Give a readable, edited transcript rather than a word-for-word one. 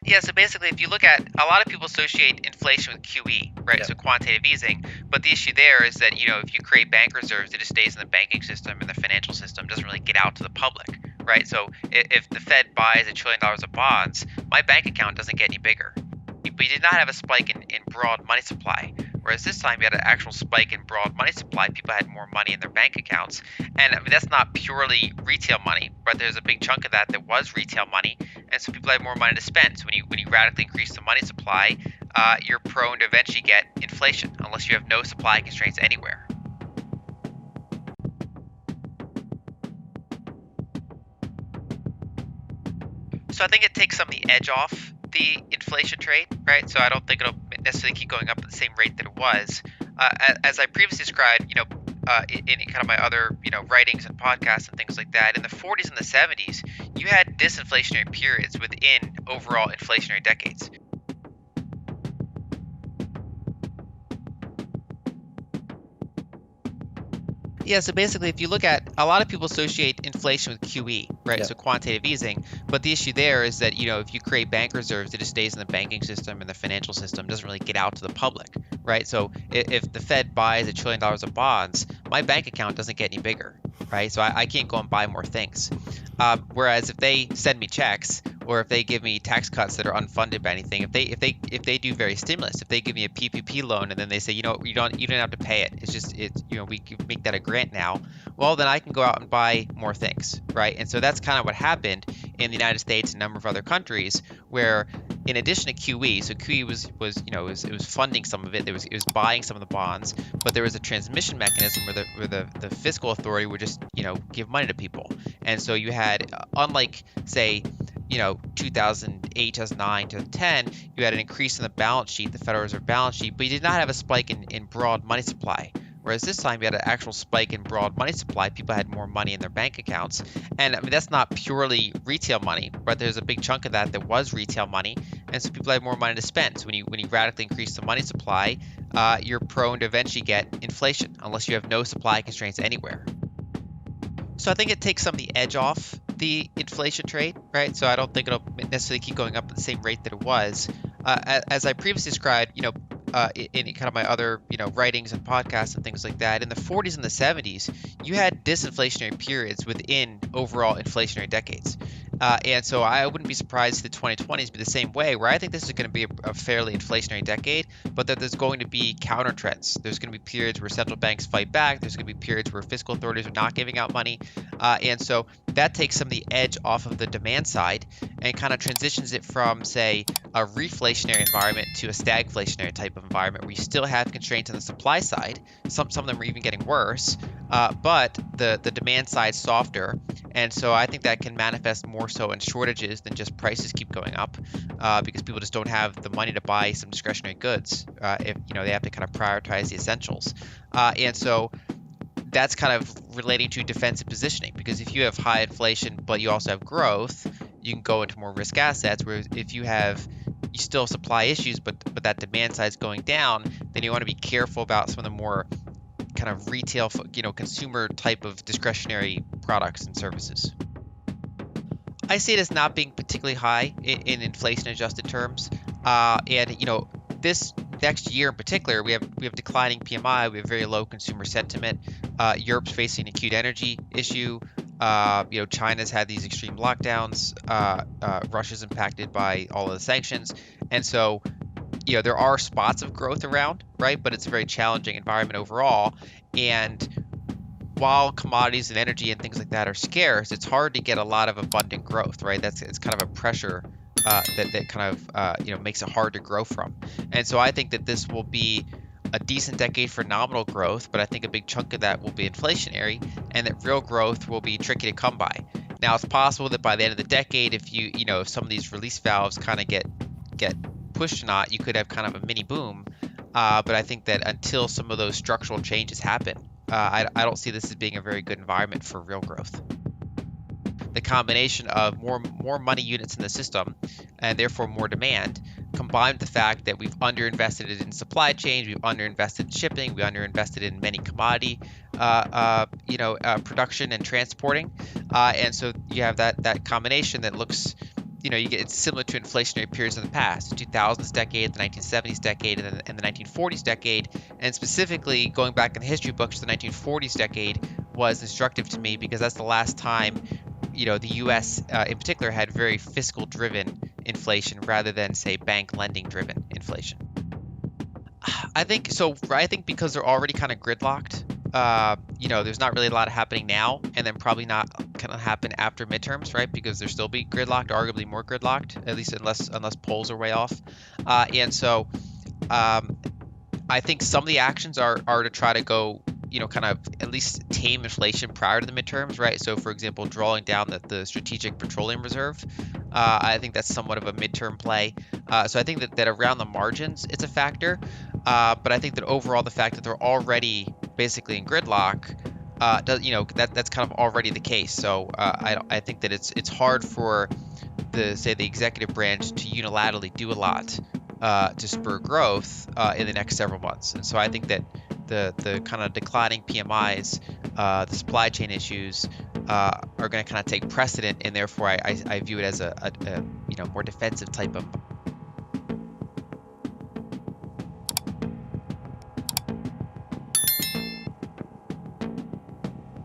Yeah, so basically, if you look at a lot of people associate inflation with QE, right? Yeah. So quantitative easing. But the issue there is that, if you create bank reserves, it just stays in the banking system and the financial system doesn't really get out to the public, right? So if the Fed buys $1 trillion of bonds, my bank account doesn't get any bigger. But you did not have a spike in broad money supply. Whereas this time you had an actual spike in broad money supply. People had more money in their bank accounts. And I mean, that's not purely retail money, but there's a big chunk of that was retail money. And so people have more money to spend. So when you radically increase the money supply, you're prone to eventually get inflation unless you have no supply constraints anywhere. So I think it takes some of the edge off the inflation trade, right? So I don't think it'll necessarily keep going up at the same rate that it was. As I previously described, in kind of my other, writings and podcasts and things like that, in the 40s and the 70s, you had disinflationary periods within overall inflationary decades. Yeah, so basically, if you look at a lot of people associate inflation with QE, right? Yeah. So quantitative easing. But the issue there is that, if you create bank reserves, it just stays in the banking system and the financial system doesn't really get out to the public, right? So if the Fed buys $1 trillion of bonds, my bank account doesn't get any bigger, right? So I can't go and buy more things. Whereas if they send me checks or if they give me tax cuts that are unfunded by anything, if they do various stimulus, if they give me a PPP loan and then they say, you don't have to pay it. We can make that a grant now. Well, then I can go out and buy more things, right? And so that's kind of what happened in the United States and a number of other countries, where in addition to QE, so QE was funding some of it. It was buying some of the bonds, but there was a transmission mechanism where the fiscal authority would just give money to people. And so you had, unlike say 2008, 2009, 2010, you had an increase in the balance sheet, the Federal Reserve balance sheet, but you did not have a spike in broad money supply. Whereas this time you had an actual spike in broad money supply. People had more money in their bank accounts. And I mean, that's not purely retail money, but there's a big chunk of that was retail money. And so people have more money to spend. So when you radically increase the money supply, you're prone to eventually get inflation unless you have no supply constraints anywhere. So I think it takes some of the edge off the inflation trade, right? So I don't think it'll necessarily keep going up at the same rate that it was. As I previously described, in kind of my other, writings and podcasts and things like that, in the 40s and the 70s, you had disinflationary periods within overall inflationary decades. And so I wouldn't be surprised if the 2020s be the same way, where I think this is going to be a fairly inflationary decade, but that there's going to be counter trends. There's going to be periods where central banks fight back. There's going to be periods where fiscal authorities are not giving out money. And so that takes some of the edge off of the demand side and kind of transitions it from, say, a reflationary environment to a stagflationary type of environment where you still have constraints on the supply side. Some of them are even getting worse, but the demand side's softer. And so I think that can manifest more so in shortages than just prices keep going up, because people just don't have the money to buy some discretionary goods. If they have to kind of prioritize the essentials, and so that's kind of relating to defensive positioning, because if you have high inflation but you also have growth, you can go into more risk assets. Whereas if you still have supply issues, but that demand side is going down, then you want to be careful about some of the more kind of retail, consumer type of discretionary products and services. I see it as not being particularly high in inflation-adjusted terms, and this next year in particular, we have declining PMI, we have very low consumer sentiment. Europe's facing an acute energy issue. China's had these extreme lockdowns. Russia's impacted by all of the sanctions, and so there are spots of growth around, right? But it's a very challenging environment overall, and while commodities and energy and things like that are scarce, it's hard to get a lot of abundant growth, right? It's kind of a pressure that kind of makes it hard to grow from. And so I think that this will be a decent decade for nominal growth, but I think a big chunk of that will be inflationary, and that real growth will be tricky to come by. Now, it's possible that by the end of the decade, if some of these release valves kind of get pushed or not, you could have kind of a mini boom. But I think that until some of those structural changes happen, I don't see this as being a very good environment for real growth. The combination of more money units in the system and therefore more demand, combined with the fact that we've underinvested in supply chains, we've underinvested in shipping, we underinvested in many commodity production and transporting, and so you have that combination that looks you get it's similar to inflationary periods in the past, the 2000s decade, the 1970s decade, and the 1940s decade. And specifically, going back in the history books, the 1940s decade was instructive to me because that's the last time, the U.S. In particular had very fiscal-driven inflation rather than, say, bank lending-driven inflation. I think so. I think because they're already kind of gridlocked. There's not really a lot happening now, and then probably not going to happen after midterms, right? Because they'll still be gridlocked, arguably more gridlocked, at least unless polls are way off. And so I think some of the actions are to try to go, kind of at least tame inflation prior to the midterms, right? So, for example, drawing down the strategic petroleum reserve. I think that's somewhat of a midterm play. So I think that around the margins, it's a factor. But I think that overall, the fact that they're already basically in gridlock, that's kind of already the case. So I think that it's hard for the executive branch to unilaterally do a lot to spur growth in the next several months. And so I think that the kind of declining PMIs, the supply chain issues are going to kind of take precedent, and therefore I view it as a more defensive type of